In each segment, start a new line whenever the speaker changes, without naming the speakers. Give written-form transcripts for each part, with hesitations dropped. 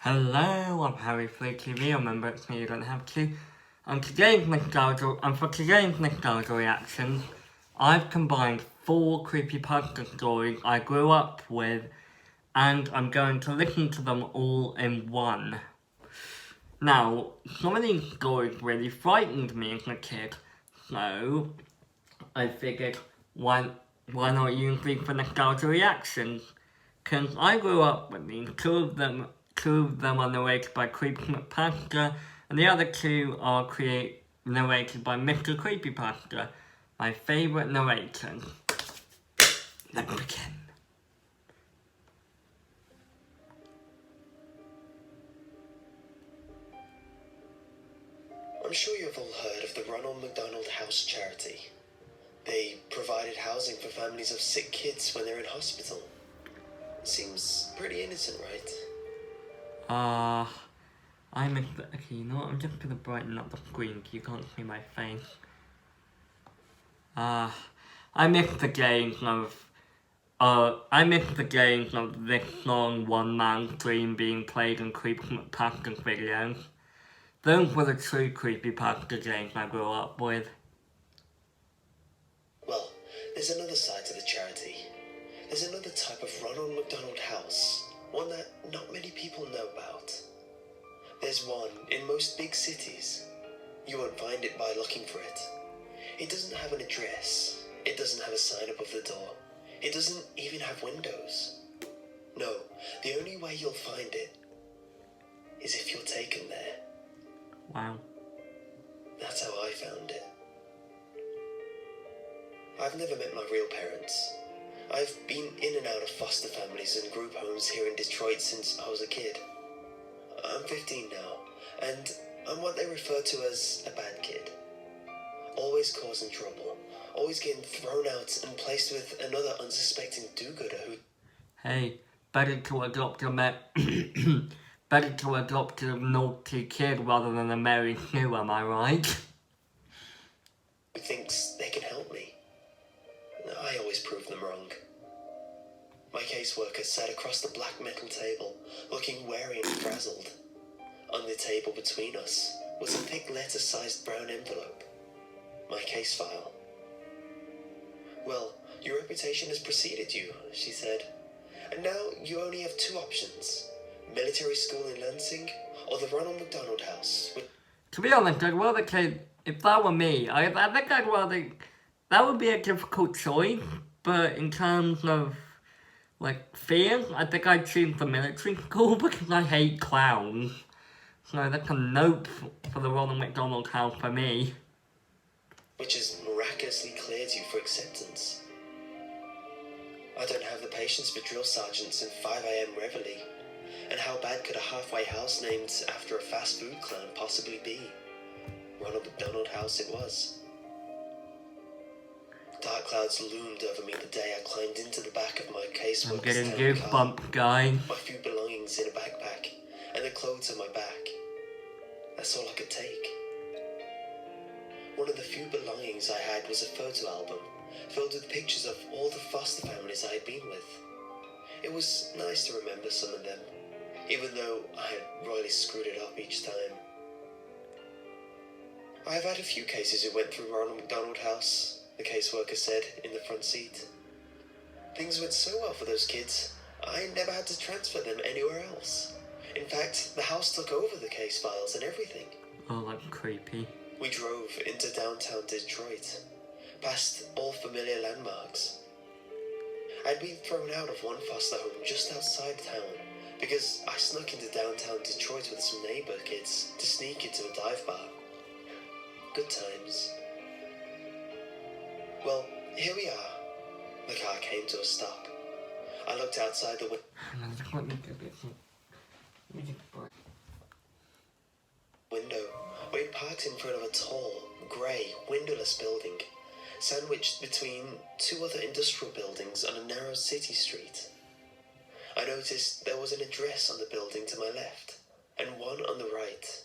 Hello, I'm Harry FleuTV. Remember, it's me, you don't have to. And for today's nostalgia reactions, I've combined 4 creepypasta stories I grew up with, and I'm going to listen to them all in one. Now, some of these stories really frightened me as a kid, so I figured, why not use these for nostalgia reactions? Because I grew up with these, two of them are narrated by CreepsMcPasta'e, and the other 2 are narrated by Mr. Creepypasta, my favourite narrators. Let's begin.
I'm sure you've all heard of the Ronald McDonald House charity. They provided housing for families of sick kids when they're in hospital. Seems pretty innocent, right?
Okay, you know what, I'm just gonna brighten up the screen so you can't see my face. I miss the days of this song One Man's Dream being played in CreepsMcPasta'e's videos. Those were the true creepypasta days I grew up with.
Well, there's another side to the charity. There's another type of Ronald McDonald House, one that not many people know about. There's one in most big cities. You won't find it by looking for it. It doesn't have an address. It doesn't have a sign above the door. It doesn't even have windows. No, the only way you'll find it is if you're taken there.
Wow.
That's how I found it. I've never met my real parents. I've been in and out of foster families and group homes here in Detroit since I was a kid. I'm 15 now, and I'm what they refer to as a bad kid. Always causing trouble, always getting thrown out and placed with another unsuspecting do-gooder who...
Hey, better to adopt a naughty kid rather than a Mary Sue, am I right?
who thinks they can help me. I always prove them wrong. My caseworker sat across the black metal table, looking wary and frazzled. On the table between us was a thick letter-sized brown envelope. My case file. Well, your reputation has preceded you, she said. And now you only have 2 options. Military school in Lansing, or the Ronald McDonald House.
To be honest, I'd rather if that were me, I think I'd rather... That would be a difficult choice, but in terms of, fear, I think I'd choose the military school because I hate clowns. So that's a nope for the Ronald McDonald House for me.
Which has miraculously cleared you for acceptance. I don't have the patience for drill sergeants and 5 AM reveille. And how bad could a halfway house named after a fast food clown possibly be? Ronald McDonald House it was. Dark clouds loomed over me the day I climbed into the back of my caseworker's
I'm getting
town car.
goosebumps, guys.
My few belongings in a backpack, and the clothes on my back. That's all I could take. One of the few belongings I had was a photo album, filled with pictures of all the foster families I had been with. It was nice to remember some of them, even though I had royally screwed it up each time. I have had a few cases who went through Ronald McDonald House, the caseworker said in the front seat. Things went so well for those kids, I never had to transfer them anywhere else. In fact, the house took over the case files and everything.
Oh, that's creepy.
We drove into downtown Detroit, past all familiar landmarks. I'd been thrown out of one foster home just outside town because I snuck into downtown Detroit with some neighbor kids to sneak into a dive bar. Good times. Well, here we are. The car came to a stop. I looked outside the window. We had parked in front of a tall, grey, windowless building, sandwiched between 2 other industrial buildings on a narrow city street. I noticed there was an address on the building to my left, and one on the right,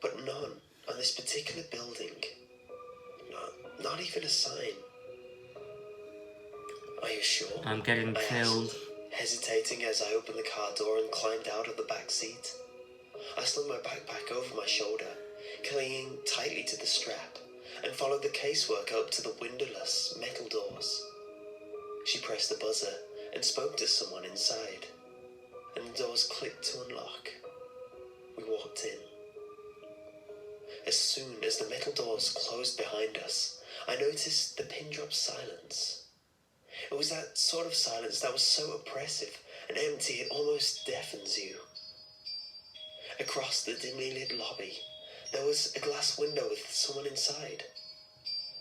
but none on this particular building. Not even a sign. Are you sure?
I'm getting chilled.
Hesitating as I opened the car door and climbed out of the back seat. slung my backpack over my shoulder, clinging tightly to the strap, and followed the caseworker up to the windowless metal doors. She pressed the buzzer and spoke to someone inside, and the doors clicked to unlock. We walked in. As soon as the metal doors closed behind us, I noticed the pin-drop silence. It was that sort of silence that was so oppressive and empty it almost deafens you. Across the dimly lit lobby, there was a glass window with someone inside.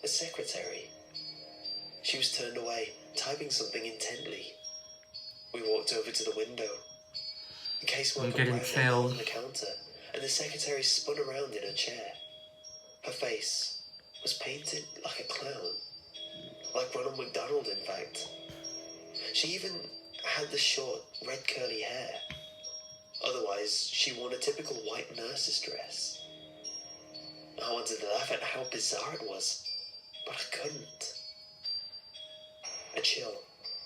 A secretary. She was turned away, typing something intently. We walked over to the window. The caseworker ran along the counter, and the secretary spun around in her chair. Her face was painted like a clown. Like Ronald McDonald, in fact. She even had the short, red curly hair. Otherwise, she wore a typical white nurse's dress. I wanted to laugh at how bizarre it was, but I couldn't. A chill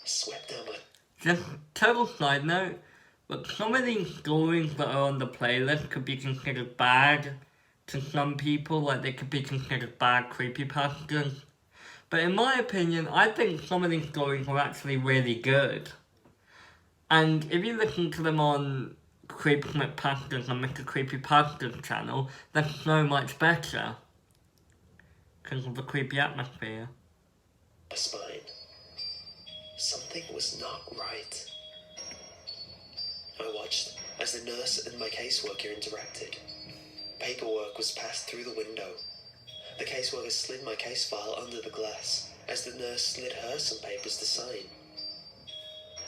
swept down my...
Just total side note, but some of these stories that are on the playlist could be considered bad to some people, like they could be considered bad creepypastas. But in my opinion, I think some of these stories are actually really good. And if you listen to them on CreepsMcPasta'e's and Mr. Creepypasta's channel, they're so much better. Because of the creepy atmosphere.
spine. Something was not right. I watched as the nurse and my caseworker interacted. Paperwork was passed through the window. The caseworker slid my case file under the glass as the nurse slid her some papers to sign.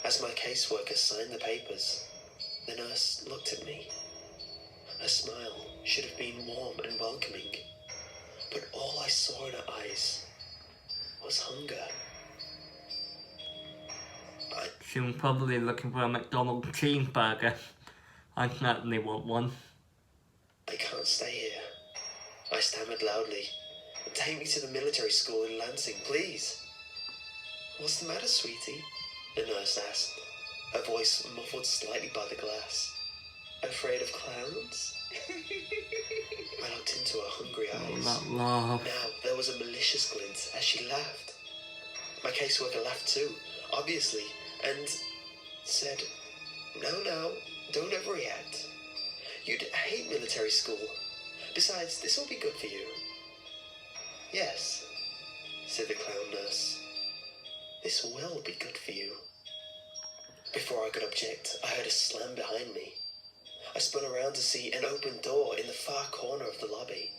As my caseworker signed the papers, the nurse looked at me. Her smile should have been warm and welcoming, but all I saw in her eyes was hunger.
She was probably looking for a McDonald's cheeseburger. I certainly want one.
I can't stay here. I stammered loudly. Take me to the military school in Lansing, please. What's the matter, sweetie? The nurse asked, her voice muffled slightly by the glass. Afraid of clowns? I looked into her hungry eyes.
Oh, that laugh.
Now there was a malicious glint as she laughed. My caseworker laughed too, obviously, and said, No, don't overreact. You'd hate military school. Besides, this will be good for you. Yes, said the clown nurse. This will be good for you. Before I could object, I heard a slam behind me. I spun around to see an open door in the far corner of the lobby.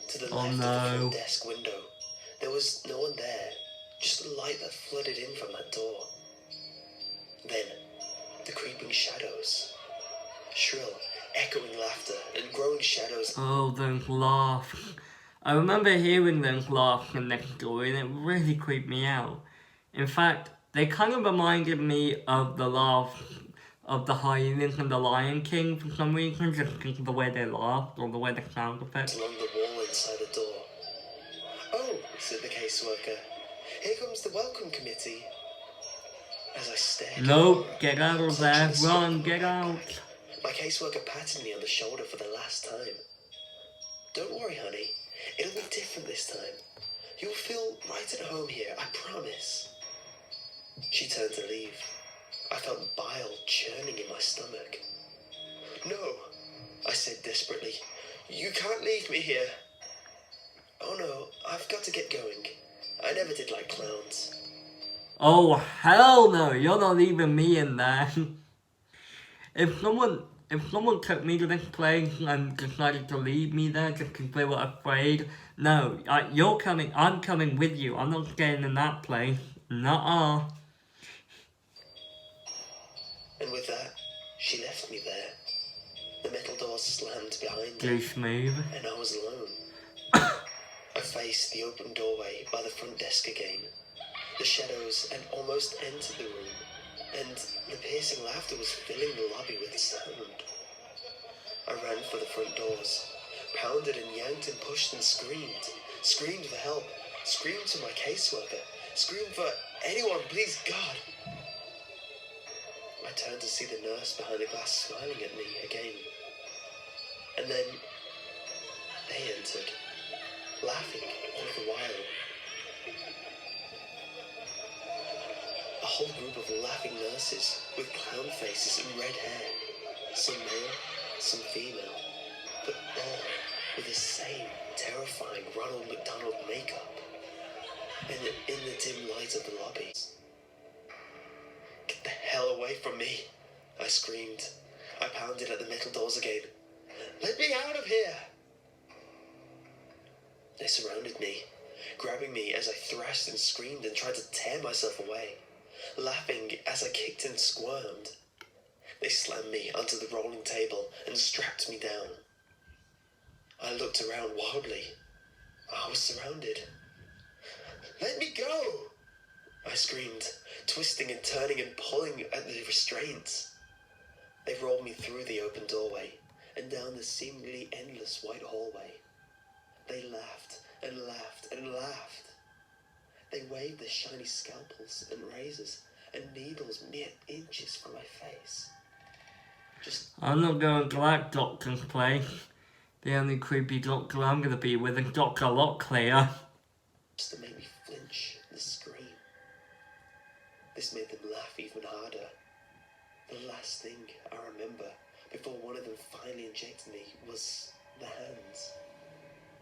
To the left of the front desk window, there was no one there, just the light that flooded in from that door. Then, the creeping shadows. Shrill, echoing laughter and growing shadows.
Oh, those laughs. I remember hearing those laughs in next story and it really creeped me out. In fact, they kind of reminded me of the laugh of the hyenas in the Lion King for some reason, just because of the way they laughed or the way the sound effects.
Along the wall inside the door. Oh, said the caseworker. Here comes the welcome committee. As I stared.
Nope, get out of there. Run, get out.
My caseworker patted me on the shoulder for the last time. Don't worry, honey. It'll be different this time. You'll feel right at home here, I promise. She turned to leave. I felt bile churning in my stomach. No, I said desperately. You can't leave me here. Oh no, I've got to get going. I never did like clowns.
Oh, hell no, you're not leaving me in there. If someone took me to this place and decided to leave me there just because they were afraid, no, you're coming, I'm coming with you. I'm not staying in that place. Nuh-uh.
And with that, she left me there. The metal doors slammed behind
Too
me,
smooth.
and I was alone. I faced the open doorway by the front desk again. The shadows had almost entered the room, and the piercing laughter was filling the lobby with sound. I ran for the front doors, pounded and yanked and pushed and screamed for help, screamed to my caseworker, screamed for anyone, please God. I turned to see the nurse behind the glass smiling at me again. And then they entered, laughing all the while. A whole group of laughing nurses with clown faces and red hair. Some male, some female, but all with the same terrifying Ronald McDonald makeup. And in the dim light of the lobby. Get the hell away from me, I screamed. I pounded at the metal doors again. Let me out of here! They surrounded me, grabbing me as I thrashed and screamed and tried to tear myself away, laughing as I kicked and squirmed. They slammed me onto the rolling table and strapped me down. I looked around wildly. I was surrounded. Let me go! I screamed, twisting and turning and pulling at the restraints. They rolled me through the open doorway and down the seemingly endless white hallway. They laughed and laughed and laughed. They waved their shiny scalpels and razors and needles mere inches from my face.
I'm not going to like Doctor's play. The only creepy doctor I'm going to be with is Dr. Locklear.
Just to make me flinch and scream. This made them laugh even harder. The last thing I remember before one of them finally injected me was the hands.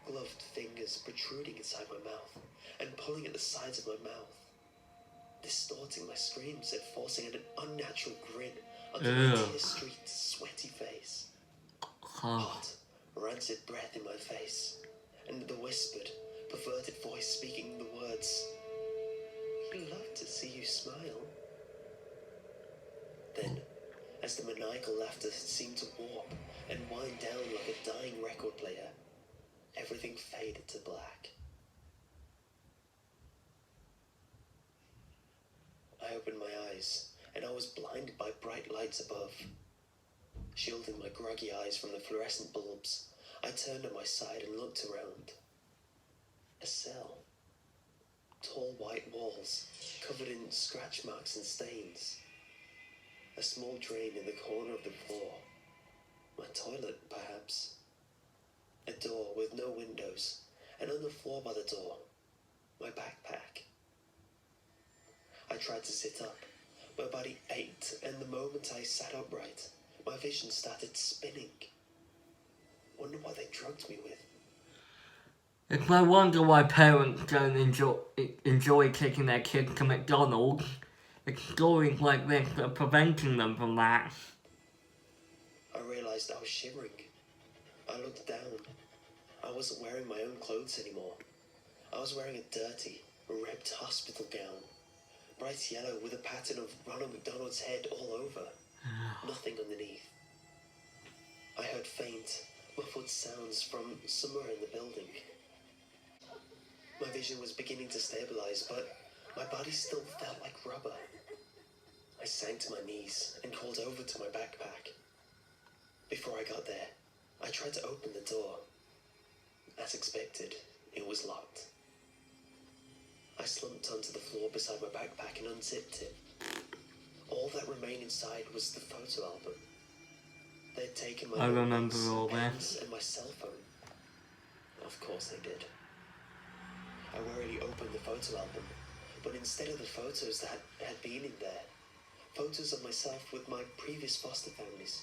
Gloved fingers protruding inside my mouth and pulling at the sides of my mouth, distorting my screams and forcing an unnatural grin onto my tear-streaked, sweaty face. Hot, rancid breath in my face, and the whispered, perverted voice speaking the words, "We'd love to see you smile." Then, as the maniacal laughter seemed to warp and wind down like a dying record player, everything faded to black. I opened my eyes, and I was blinded by bright lights above. Shielding my groggy eyes from the fluorescent bulbs, I turned on my side and looked around. A cell. Tall white walls, covered in scratch marks and stains. A small drain in the corner of the floor. My toilet, perhaps. A door with no windows, and on the floor by the door, my backpack. I tried to sit up. My body ached, and the moment I sat upright, my vision started spinning. Wonder what they drugged me with.
It's no wonder why parents don't enjoy taking their kids to McDonald's. It's stories like this that are preventing them from that.
I realised I was shivering. I looked down. I wasn't wearing my own clothes anymore. I was wearing a dirty, ripped hospital gown. Bright yellow with a pattern of Ronald McDonald's head all over. Nothing underneath. I heard faint, muffled sounds from somewhere in the building. My vision was beginning to stabilise, but my body still felt like rubber. I sank to my knees and crawled over to my backpack. Before I got there, I tried to open the door. As expected, it was locked. I slumped onto the floor beside my backpack and unzipped it. All that remained inside was the photo album. They'd taken my notebooks, pens, and my cell phone. Of course they did. I warily opened the photo album, but instead of the photos that had been in there, photos of myself with my previous foster families.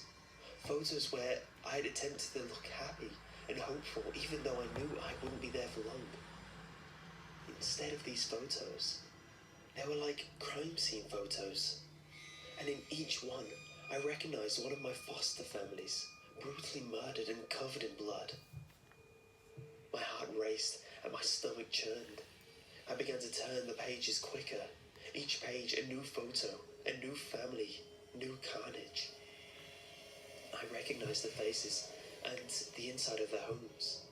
Photos where I had attempted to look happy and hopeful, even though I knew I wouldn't be there for long. Instead of these photos, they were like crime scene photos. And in each one, I recognized one of my foster families, brutally murdered and covered in blood. My heart raced and my stomach churned. I began to turn the pages quicker. Each page a new photo, a new family, new carnage. I recognized the faces and the inside of their homes.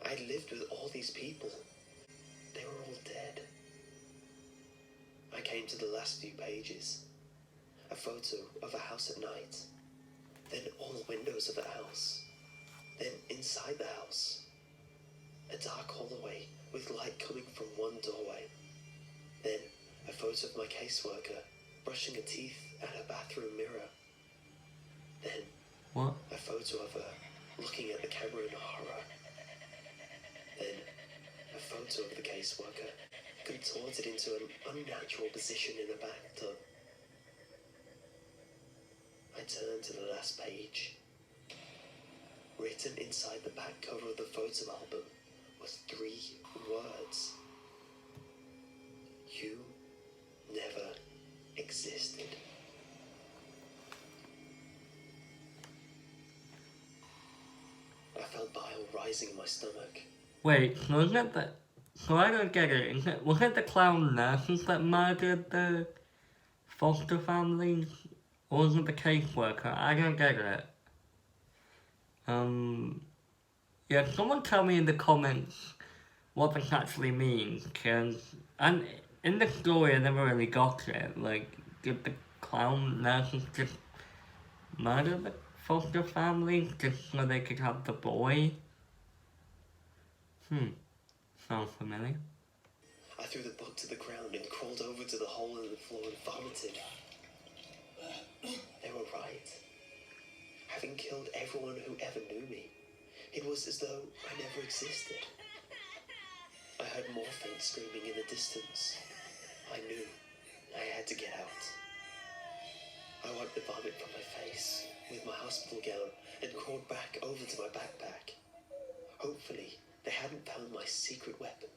I had lived with all these people. They were all dead. I came to the last few pages. A photo of a house at night. Then all the windows of the house. Then inside the house. A dark hallway with light coming from one doorway. Then a photo of my caseworker brushing her teeth at her bathroom mirror. Then a photo of her looking at the camera in horror. Then, a photo of the caseworker contorted into an unnatural position in a bathtub. I turned to the last page. Written inside the back cover of the photo album was 3 words. You never existed. I felt bile rising in my stomach.
Wait, so is it the... So I don't get it. Was it the clown nurses that murdered the foster families? Or was it the caseworker? I don't get it. Yeah, someone tell me in the comments what this actually means, and in the story I never really got it. Like, did the clown nurses just murder the foster families just so they could have the boy? Sounds familiar.
I threw the book to the ground and crawled over to the hole in the floor and vomited. They were right. Having killed everyone who ever knew me, it was as though I never existed. I heard more faint screaming in the distance. I knew I had to get out. I wiped the vomit from my face with my hospital gown and crawled back over to my backpack. Hopefully, they hadn't found my secret weapon.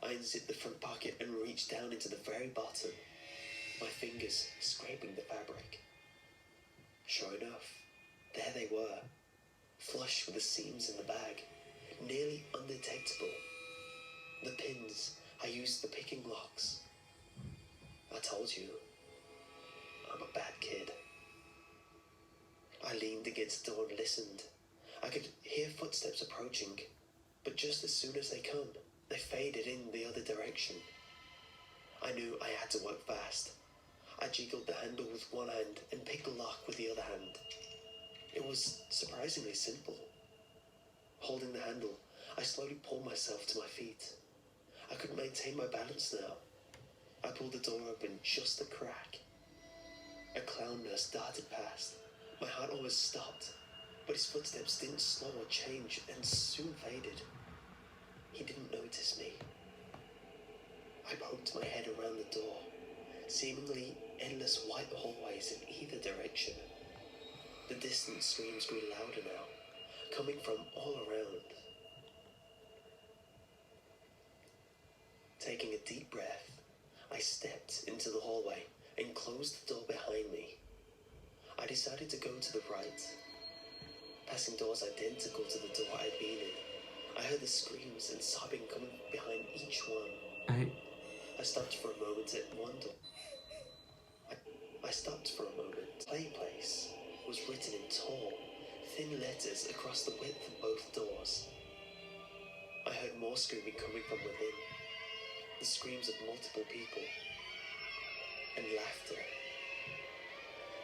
I unzipped the front pocket and reached down into the very bottom, my fingers scraping the fabric. Sure enough, there they were, flush with the seams in the bag, nearly undetectable. The pins I used for picking locks. I told you, I'm a bad kid. I leaned against the door and listened. I could hear footsteps approaching, but just as soon as they come, they faded in the other direction. I knew I had to work fast. I jiggled the handle with one hand and picked the lock with the other hand. It was surprisingly simple. Holding the handle, I slowly pulled myself to my feet. I could maintain my balance now. I pulled the door open just a crack. A clown nurse darted past. My heart almost stopped, but his footsteps didn't slow or change and soon faded. He didn't notice me. I poked my head around the door, seemingly endless white hallways in either direction. The distant screams grew louder now, coming from all around. Taking a deep breath, I stepped into the hallway and closed the door behind me. I decided to go to the right, passing doors identical to the door I'd been in. I heard the screams and sobbing coming behind each one. I stopped for a moment at one door. I stopped for a moment. Play Place was written in tall, thin letters across the width of both doors. I heard more screaming coming from within. The screams of multiple people. And laughter.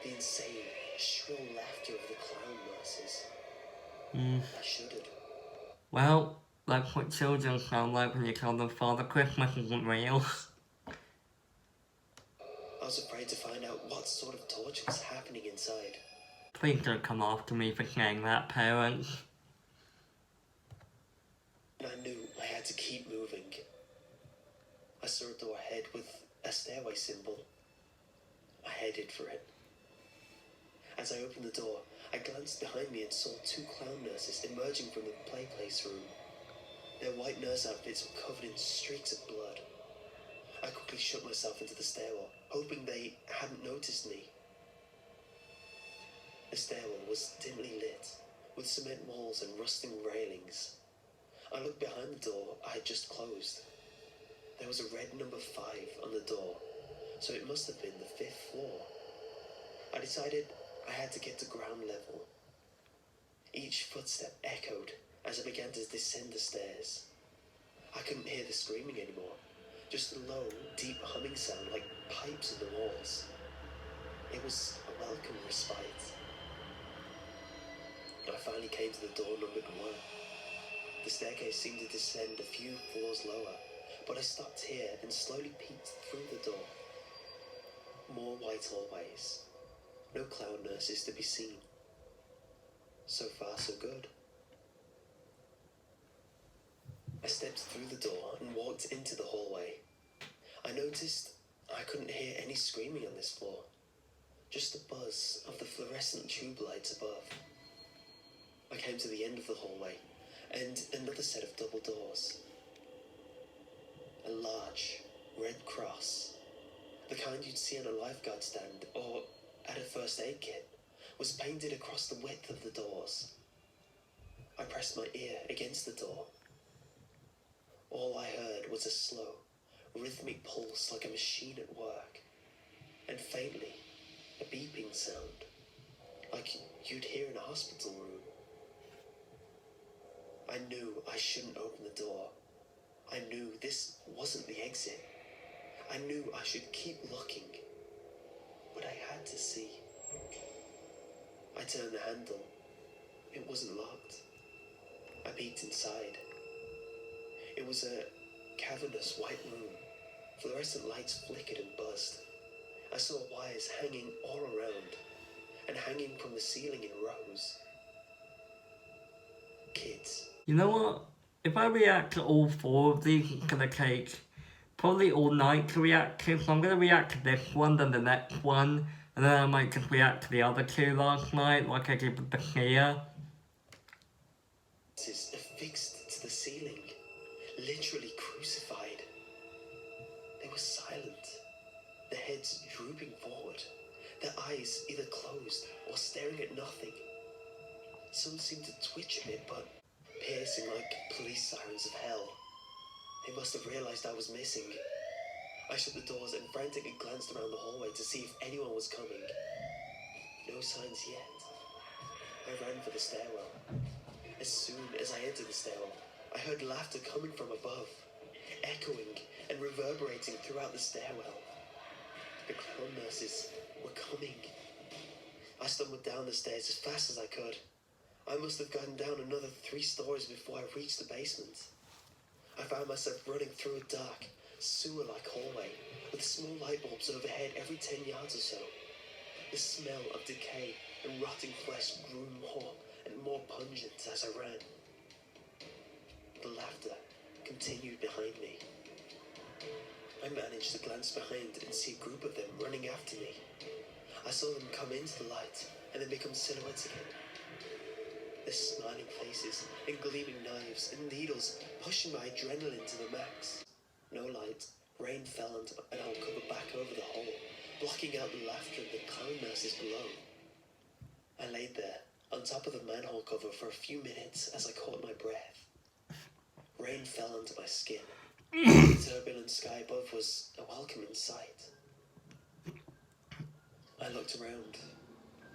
The insane, shrill laughter of the clown nurses. I shuddered.
Well, that's what children sound like when you tell them Father Christmas isn't real.
I was afraid to find out what sort of torture was happening inside.
Please don't come after me for saying that, parents.
And I knew I had to keep moving. I saw a door ahead with a stairway symbol. I headed for it. As I opened the door, I glanced behind me and saw 2 clown nurses emerging from the play place room. Their white nurse outfits were covered in streaks of blood. I quickly shook myself into the stairwell, hoping they hadn't noticed me. The stairwell was dimly lit, with cement walls and rusting railings. I looked behind the door I had just closed. There was a red number 5 on the door, so it must have been the 5th floor. I decided I had to get to ground level. Each footstep echoed as I began to descend the stairs. I couldn't hear the screaming anymore, just a low, deep humming sound like pipes in the walls. It was a welcome respite. I finally came to the door numbered 1. The staircase seemed to descend a few floors lower, but I stopped here and slowly peeked through the door. More white hallways. No clown nurses to be seen. So far, so good. I stepped through the door and walked into the hallway. I noticed I couldn't hear any screaming on this floor, just the buzz of the fluorescent tube lights above. I came to the end of the hallway and another set of double doors. A large red cross, the kind you'd see on a lifeguard stand or at a first aid kit, was painted across the width of the doors. I pressed my ear against the door. All I heard was a slow, rhythmic pulse like a machine at work, and faintly, a beeping sound, like you'd hear in a hospital room. I knew I shouldn't open the door. I knew this wasn't the exit. I knew I should keep looking, but I had to see. I turned the handle. It wasn't locked. I peeked inside. It was a cavernous white room. Fluorescent lights flickered and buzzed. I saw wires hanging all around, and hanging from the ceiling in rows. Kids.
You know what? If I react to all 4 of these, it's gonna take probably all night to react to. So I'm gonna react to this one, then the next one, and then I might just react to the other 2 last night, like I did with the Kia.
Affixed to the ceiling, literally crucified. They were silent, their heads drooping forward, their eyes either closed or staring at nothing. Some seemed to twitch a bit, but piercing like police sirens of hell. They must have realized I was missing. I shut the doors and frantically glanced around the hallway to see if anyone was coming. No signs yet. I ran for the stairwell. As soon as I entered the stairwell, I heard laughter coming from above, echoing and reverberating throughout the stairwell. The clown nurses were coming. I stumbled down the stairs as fast as I could. I must have gotten down another 3 stories before I reached the basement. I found myself running through a dark, sewer-like hallway with small light bulbs overhead every 10 yards or so. The smell of decay and rotting flesh grew more and more pungent as I ran. The laughter continued behind me. I managed to glance behind and see a group of them running after me. I saw them come into the light and then become silhouettes again. Their smiling faces and gleaming knives and needles pushing my adrenaline to the max. No light, rain fell onto an alcove back over the hole, blocking out the laughter of the clown nurses below. I laid there, on top of the manhole cover for a few minutes as I caught my breath. Rain fell onto my skin. The turbulent sky above was a welcoming sight. I looked around.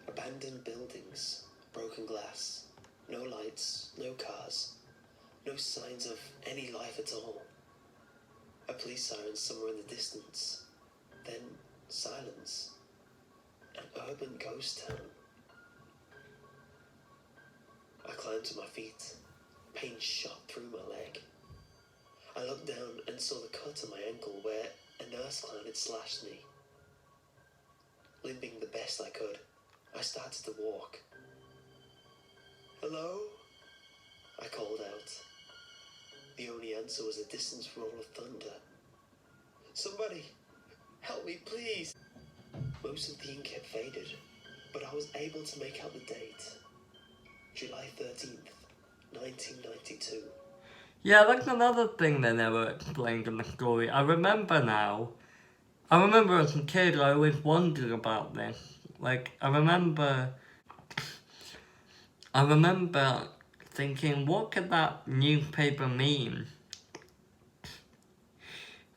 Abandoned buildings, broken glass, no lights, no cars, no signs of any life at all. A police siren somewhere in the distance, then silence. An urban ghost town. I climbed to my feet. Pain shot through my leg. I looked down and saw the cut on my ankle where a nurse clown had slashed me. Limping the best I could, I started to walk. "Hello?" I called out. The only answer was a distant roll of thunder. "Somebody, help me, please!" Most of the ink had faded, but I was able to make out the date. July 13th, 1992.
Yeah, that's another thing they never explained in the story. I remember now. I remember as a kid, I always wondered about this. Like, I remember thinking, what could that newspaper mean?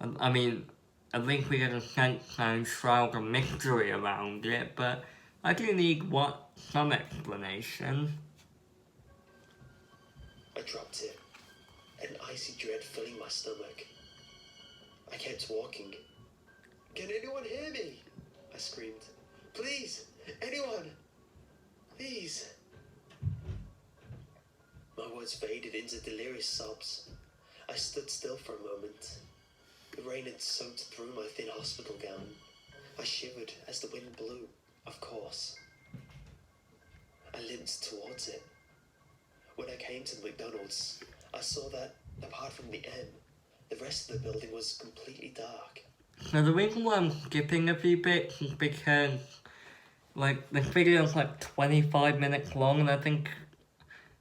I mean, at least we get a sense and shroud of mystery around it, but I do need some explanation.
I dropped it, an icy dread filling my stomach. I kept walking. "Can anyone hear me?" I screamed. "Please, anyone, please." My words faded into delirious sobs. I stood still for a moment. The rain had soaked through my thin hospital gown. I shivered as the wind blew, of course. I limped towards it, came to the McDonald's, I saw that, apart from the M, the rest of the building was completely dark.
So the reason why I'm skipping a few bits is because, like, this video is like 25 minutes long,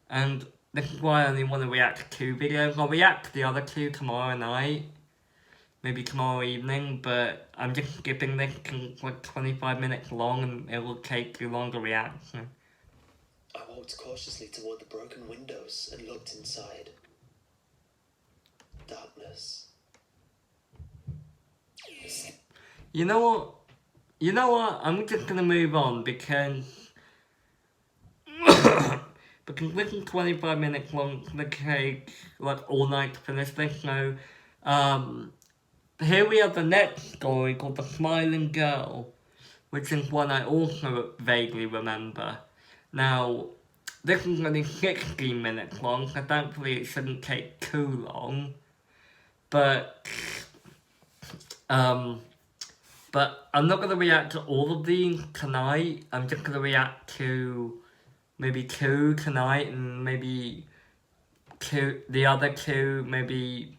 and this is why I only want to react to 2 videos. I'll react to the other 2 tomorrow night, maybe tomorrow evening, but I'm just skipping this because it's like 25 minutes long and it will take too long to react. So.
I walked cautiously toward the broken windows and looked inside. Darkness.
You know what? I'm just gonna move on because because this is 25 minutes long. It's gonna take like all night to finish this. So, here we have the next story called The Smiling Girl, which is one I also vaguely remember. Now, this is only 16 minutes long, so thankfully it shouldn't take too long. But I'm not going to react to all of these tonight. I'm just going to react to maybe 2 tonight and maybe the other 2 maybe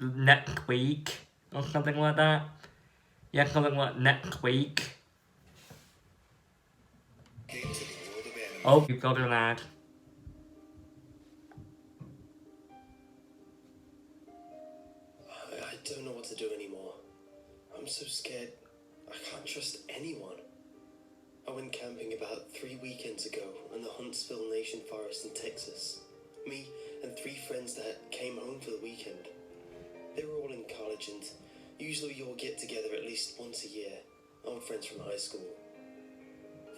next week or something like that. Yeah, something like next week. Oh, you've got an ad.
I don't know what to do anymore. I'm so scared. I can't trust anyone. I went camping about 3 weekends ago in the Huntsville Nation Forest in Texas. Me and 3 friends that came home for the weekend. They were all in college and usually we all get together at least once a year, old friends from high school.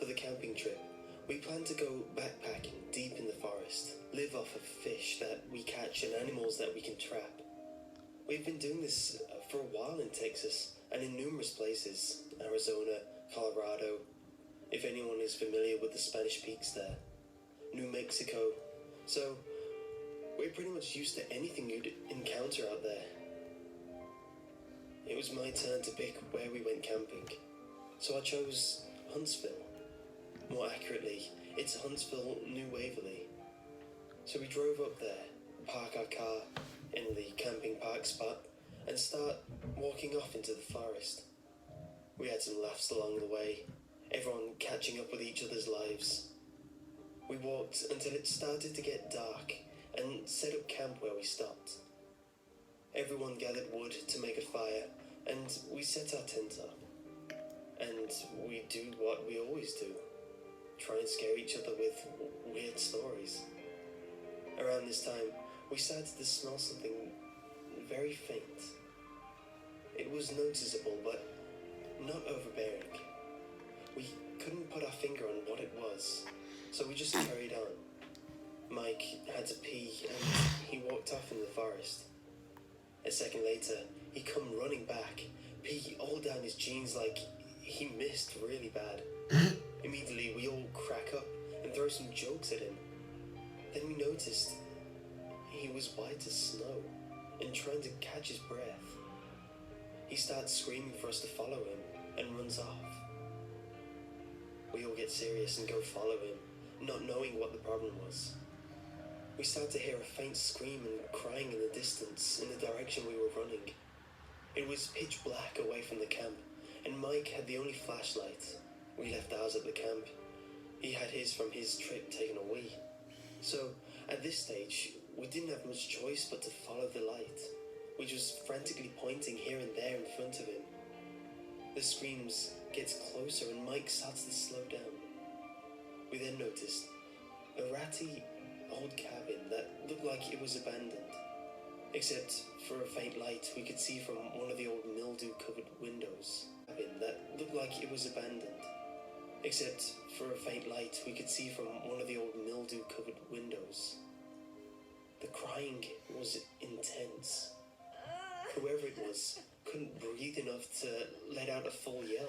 For the camping trip, we planned to go backpacking deep in the forest, live off of fish that we catch and animals that we can trap. We've been doing this for a while in Texas and in numerous places, Arizona, Colorado, if anyone is familiar with the Spanish Peaks there, New Mexico. So, we're pretty much used to anything you'd encounter out there. It was my turn to pick where we went camping, so I chose Huntsville. More accurately, it's Huntsville, New Waverly. So we drove up there, park our car in the camping park spot, and start walking off into the forest. We had some laughs along the way, everyone catching up with each other's lives. We walked until it started to get dark and set up camp where we stopped. Everyone gathered wood to make a fire and we set our tent up. And we do what we always do, try and scare each other with weird stories. Around this time, we started to smell something very faint. It was noticeable, but not overbearing. We couldn't put our finger on what it was, so we just carried on. Mike had to pee, and he walked off in the forest. A second later, he come running back, pee all down his jeans like he missed really bad. Immediately, we all crack up and throw some jokes at him. Then we noticed he was white as snow and trying to catch his breath. He starts screaming for us to follow him and runs off. We all get serious and go follow him, not knowing what the problem was. We start to hear a faint scream and crying in the distance in the direction we were running. It was pitch black away from the camp, and Mike had the only flashlight. We left ours at the camp. He had his from his trip taken away. So, at this stage, we didn't have much choice but to follow the light, which was frantically pointing here and there in front of him. The screams gets closer and Mike starts to slow down. We then noticed a ratty old cabin that looked like it was abandoned, except for a faint light we could see from one of the old mildew-covered windows. That looked like it was abandoned, except for a faint light we could see from one of the old mildew-covered windows. The crying was intense. Whoever it was couldn't breathe enough to let out a full yell.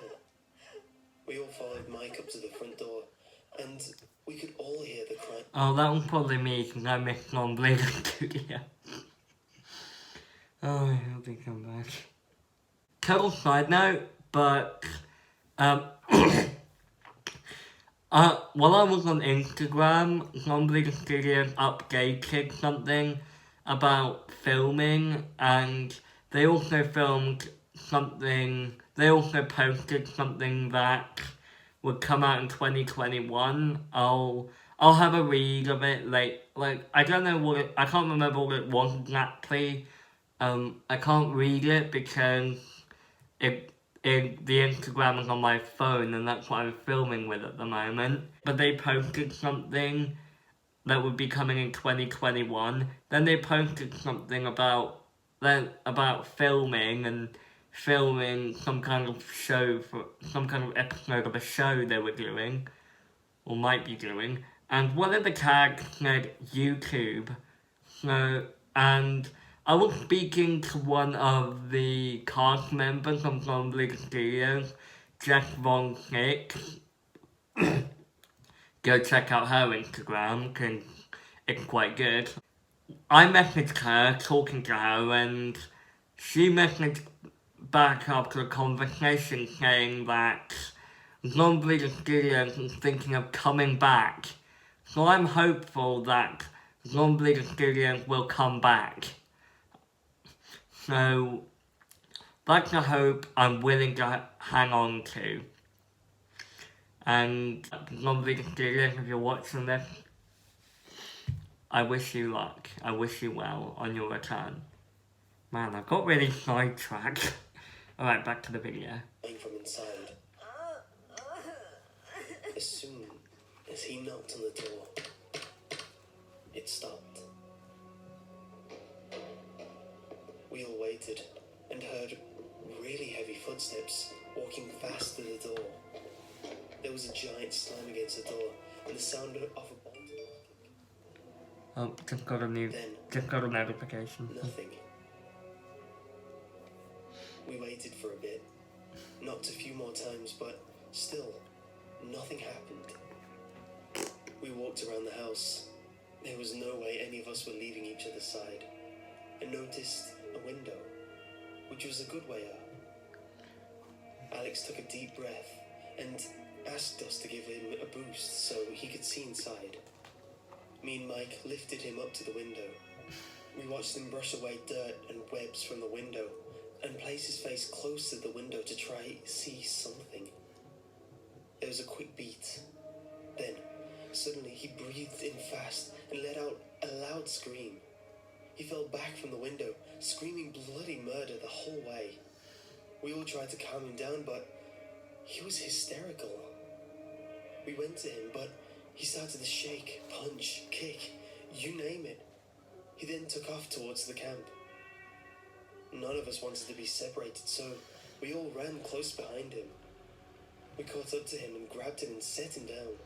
We all followed Mike up to the front door, and we could all hear the crying.
Oh, that was probably me because I missed on Blade Studio. Oh, I hope they come back. Total side note, but While I was on Instagram, somebody the studio updated something about filming, and they also filmed something, they also posted something that would come out in 2021. I'll have a read of it, like, I don't know what I can't remember what it was exactly. I can't read it because it the Instagram is on my phone and that's what I'm filming with at the moment. But they posted something that would be coming in 2021. Then they posted something about filming and filming some kind of show for some kind of episode of a show they were doing or might be doing. And one of the tags said YouTube. So, and I was speaking to one of the cast members from Zombie Studios, Jess Von Six. Go check out her Instagram, because it's quite good. I messaged her, talking to her, and she messaged back after a conversation saying that Zombie Studios is thinking of coming back. So I'm hopeful that Zombie Studios will come back. So that's a hope I'm willing to hang on to. And Zombie Studios, if you're watching this, I wish you luck. I wish you well on your return. Man, I got really sidetracked. Alright, back to the video.
From inside. As soon as he knocked on the door, it stopped. We all waited and heard really heavy footsteps walking fast to the door. There was a giant slam against the door and the sound of a bolt.
Oh, just got a notification.
Nothing. We waited for a bit, knocked a few more times, but still, nothing happened. We walked around the house. There was no way any of us were leaving each other's side. I noticed a window, which was a good way up. Alex took a deep breath and asked us to give him a boost so he could see inside. Me and Mike lifted him up to the window. We watched him brush away dirt and webs from the window and place his face close to the window to try see something. There was a quick beat. Then, suddenly he breathed in fast and let out a loud scream. He fell back from the window, screaming bloody murder the whole way. We all tried to calm him down, but he was hysterical. We went to him, but he started to shake, punch, kick, you name it. He then took off towards the camp. None of us wanted to be separated, so we all ran close behind him. We caught up to him and grabbed him and set him down.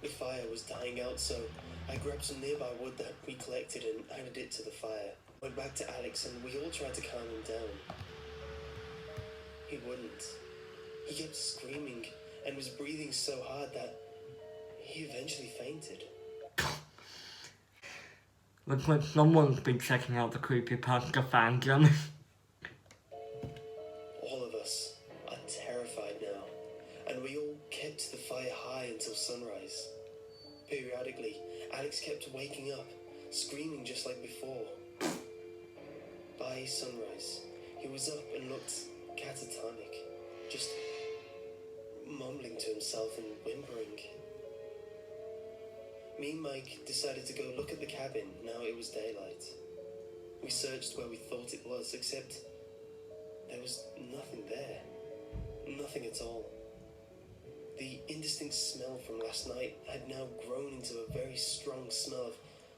The fire was dying out, so I grabbed some nearby wood that we collected and added it to the fire. Went back to Alex and we all tried to calm him down. He wouldn't. He kept screaming and was breathing so hard that he eventually fainted.
Looks like someone's been checking out the Creepypasta fandom.
All of us are terrified now, and we all kept the fire high until sunrise. Periodically, Alex kept waking up, screaming just like before. By sunrise, he was up and looked catatonic, just mumbling to himself and whimpering. Me and Mike decided to go look at the cabin now it was daylight. We searched where we thought it was, except there was nothing there. Nothing at all. The indistinct smell from last night had now grown into a very strong smell of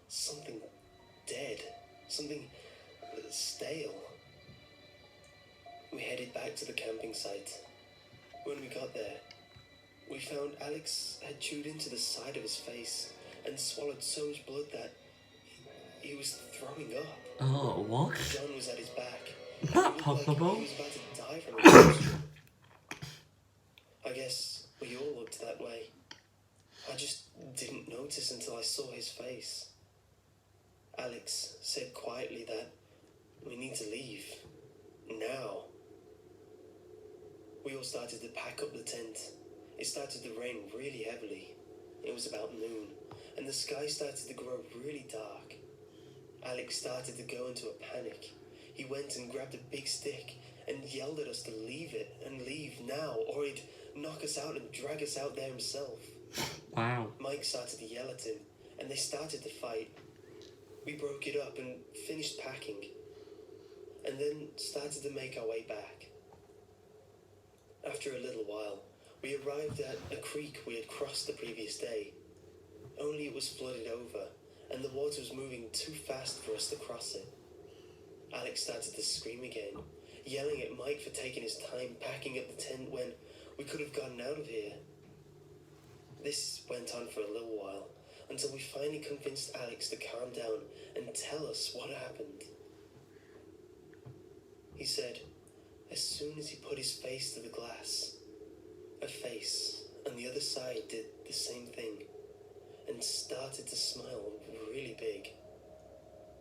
something dead, something stale. We headed back to the camping site. When we got there, we found Alex had chewed into the side of his face and swallowed so much blood that he was throwing up.
Oh, what?
John was at his back.
Is that possible?
Like he was about to die from exhaustion. I guess we all looked that way. I just didn't notice until I saw his face. Alex said quietly that we need to leave. Now. We all started to pack up the tent. It started to rain really heavily. It was about noon, and the sky started to grow really dark. Alex started to go into a panic. He went and grabbed a big stick and yelled at us to leave it and leave now, or he'd knock us out and drag us out there himself.
Wow.
Mike started to yell at him, and they started to fight. We broke it up and finished packing, and then started to make our way back. After a little while, we arrived at a creek we had crossed the previous day, only it was flooded over, and the water was moving too fast for us to cross it. Alex started to scream again, yelling at Mike for taking his time packing up the tent when we could have gotten out of here. This went on for a little while, until we finally convinced Alex to calm down and tell us what happened. He said, as soon as he put his face to the glass, a face on the other side did the same thing, and started to smile really big.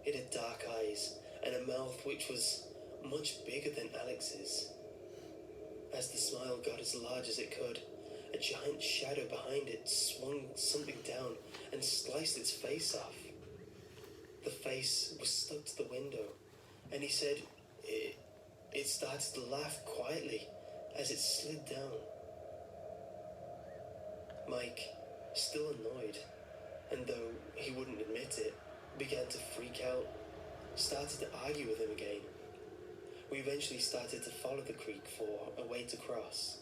It had dark eyes and a mouth which was much bigger than Alex's. As the smile got as large as it could, a giant shadow behind it swung something down and sliced its face off. The face was stuck to the window, and he said it started to laugh quietly as it slid down. Mike, still annoyed, and though he wouldn't admit it, began to freak out, started to argue with him again. We eventually started to follow the creek for a way to cross.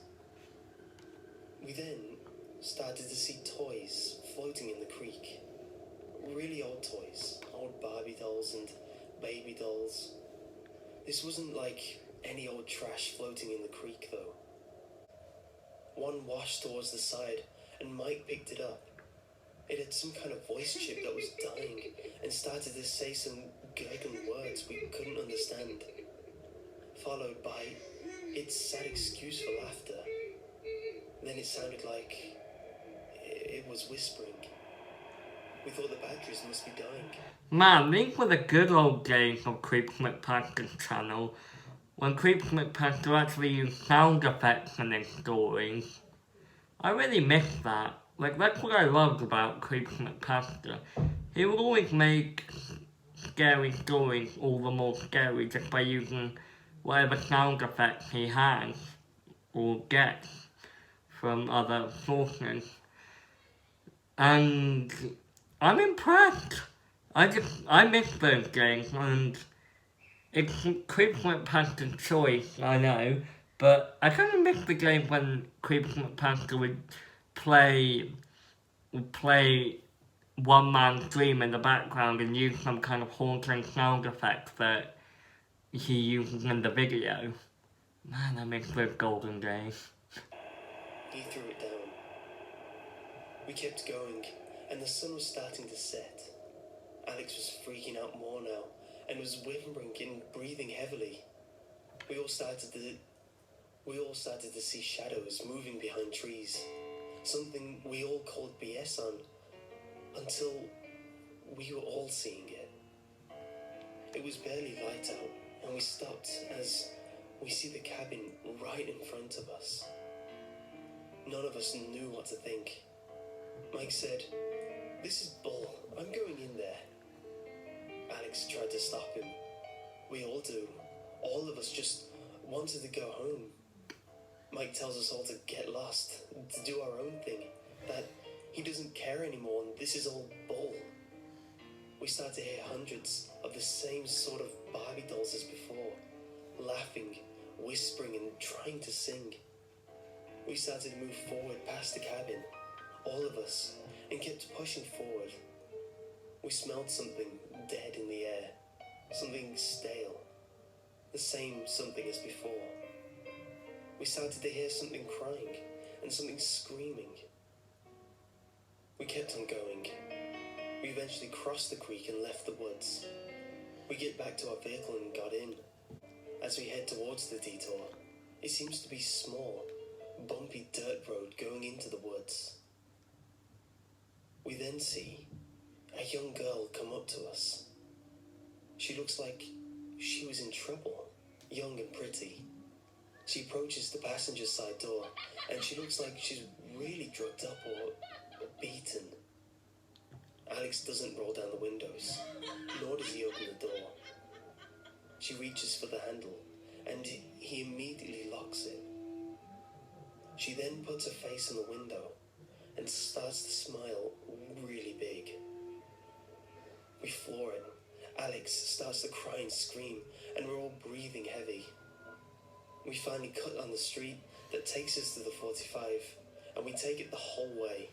We then started to see toys floating in the creek. Really old toys, old Barbie dolls and baby dolls. This wasn't like any old trash floating in the creek though. One washed towards the side and Mike picked it up. It had some kind of voice chip that was dying and started to say some gurgling words we couldn't understand, followed by its sad excuse for laughter. Then it sounded like it was whispering. We thought the batteries must be dying.
Man, these were the good old days of CreepsMcPasta'e's channel, when CreepsMcPasta actually used sound effects in his stories. I really miss that. Like, that's what I loved about CreepsMcPasta. He would always make scary stories all the more scary just by using whatever sound effects he has or gets from other sources. And I'm impressed. I miss those games, and it's CreepsMcPasta's choice, I know, but I kind of miss the games when CreepsMcPasta would play one man's dream in the background and use some kind of haunting sound effect that he uses in the video. Man, I miss those golden days.
He threw it down. We kept going, and the sun was starting to set. Alex was freaking out more now, and was whimpering and breathing heavily. We all started to see shadows moving behind trees, something we all called BS on, until we were all seeing it. It was barely light out, and we stopped as we see the cabin right in front of us. None of us knew what to think. Mike said, "This is bull, I'm going in there." Alex tried to stop him. We all do. All of us just wanted to go home. Mike tells us all to get lost, to do our own thing, that he doesn't care anymore and this is all bull. We start to hear hundreds of the same sort of Barbie dolls as before, laughing, whispering and trying to sing. We started to move forward past the cabin, all of us, and kept pushing forward. We smelled something dead in the air, something stale, the same something as before. We started to hear something crying and something screaming. We kept on going. We eventually crossed the creek and left the woods. We get back to our vehicle and got in. As we head towards the detour, it seems to be small, bumpy dirt road going into the woods. We then see a young girl come up to us. She looks like she was in trouble, young and pretty. She approaches the passenger side door, and she looks like she's really drugged up or beaten. Alex doesn't roll down the windows, nor does he open the door. She reaches for the handle, and he immediately locks it. She then puts her face in the window and starts to smile really big. We floor it. Alex starts to cry and scream, and we're all breathing heavy. We finally cut on the street that takes us to the 45, and we take it the whole way.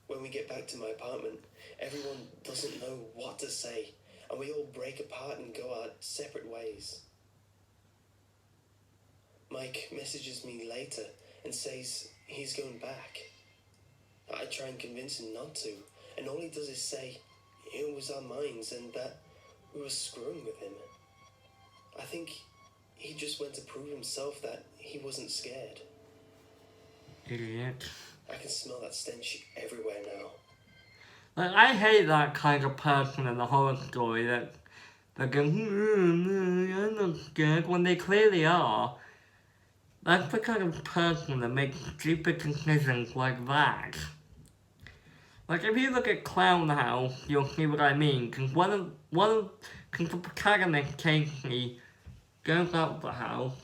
When we get back to my apartment, everyone doesn't know what to say, and we all break apart and go our separate ways. Mike messages me later and says he's going back. I try and convince him not to, and all he does is say it was our minds and that we were screwing with him. I think he just went to prove himself that he wasn't scared.
Idiot.
I can smell that stench everywhere now.
Like, I hate that kind of person in the horror story that go, I'm not scared, when they clearly are. That's the kind of person that makes stupid decisions like that. Like, if you look at Clown House, you'll see what I mean, because the protagonist, Casey, goes out the house,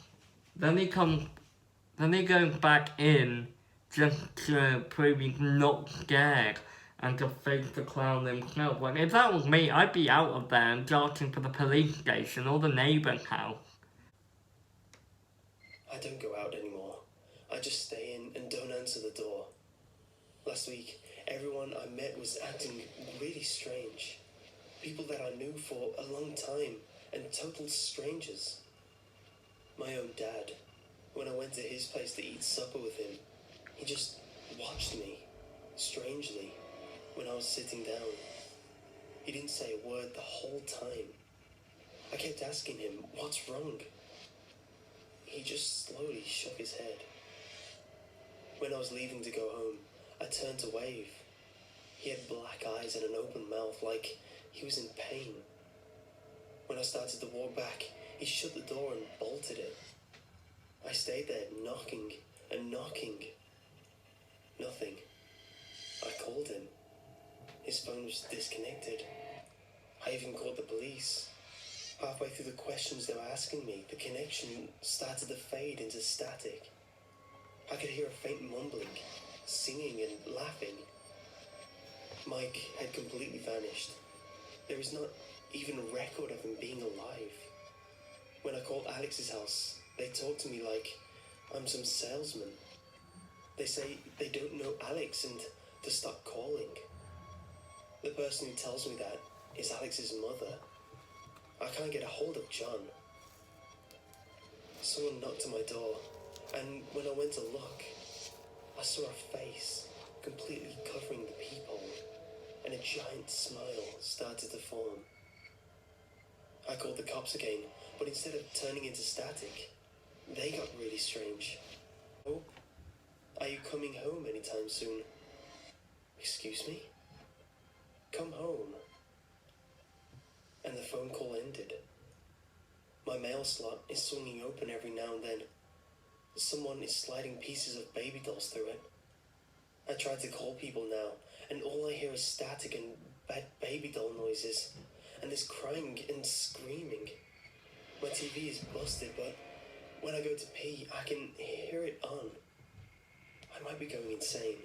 then he goes back in just to prove he's not scared and to face the clown himself. Like, if that was me, I'd be out of there and darting for the police station or the neighbour's house.
I don't go out anymore. I just stay in and don't answer the door. Last week, everyone I met was acting really strange. People that I knew for a long time and total strangers. My own dad, when I went to his place to eat supper with him, he just watched me, strangely, when I was sitting down. He didn't say a word the whole time. I kept asking him, what's wrong? He just slowly shook his head. When I was leaving to go home, I turned to wave. He had black eyes and an open mouth, like he was in pain. When I started to walk back, he shut the door and bolted it. I stayed there, knocking and knocking. Nothing. I called him. His phone was disconnected. I even called the police. Halfway through the questions they were asking me, the connection started to fade into static. I could hear a faint mumbling, singing and laughing. Mike had completely vanished. There was not even a record of him being alive. When I called Alex's house, they talk to me like I'm some salesman. They say they don't know Alex and to stop calling. The person who tells me that is Alex's mother. I can't get a hold of John. Someone knocked on my door, and when I went to look, I saw a face completely covering the peephole, and a giant smile started to form. I called the cops again, but instead of turning into static, they got really strange. Oh, are you coming home anytime soon? Excuse me? Come home. And the phone call ended. My mail slot is swinging open every now and then. Someone is sliding pieces of baby dolls through it. I tried to call people now, and all I hear is static and bad baby doll noises, and this crying and screaming. My TV is busted, but when I go to pee, I can hear it on. I might be going insane.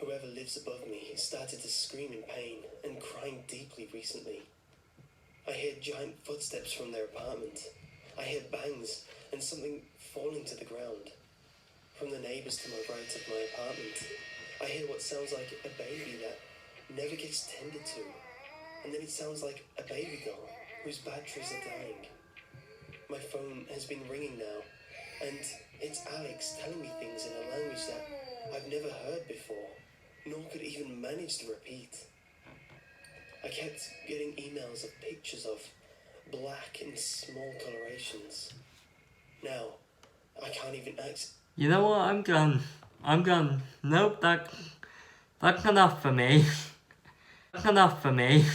Whoever lives above me started to scream in pain and crying deeply recently. I hear giant footsteps from their apartment. I hear bangs and something falling to the ground. From the neighbours to my right of my apartment, I hear what sounds like a baby that never gets tended to. And then it sounds like a baby doll whose batteries are dying. My phone has been ringing now, and it's Alex telling me things in a language that I've never heard before, nor could even manage to repeat. I kept getting emails of pictures of black and small colorations. Now, I can't even access.
You know what? I'm done. Nope, that's enough for me. That's enough for me.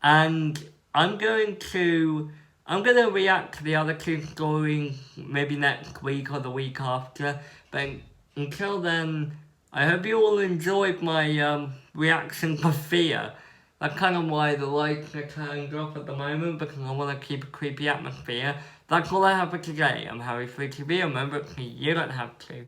And I'm going to I'm going to react to the other 2 stories maybe next week or the week after, but until then, I hope you all enjoyed my reaction to Fear. That's kind of why the lights are turned off at the moment, because I want to keep a creepy atmosphere. That's all I have for today. I'm Harry FleuTV, remember, you don't have to.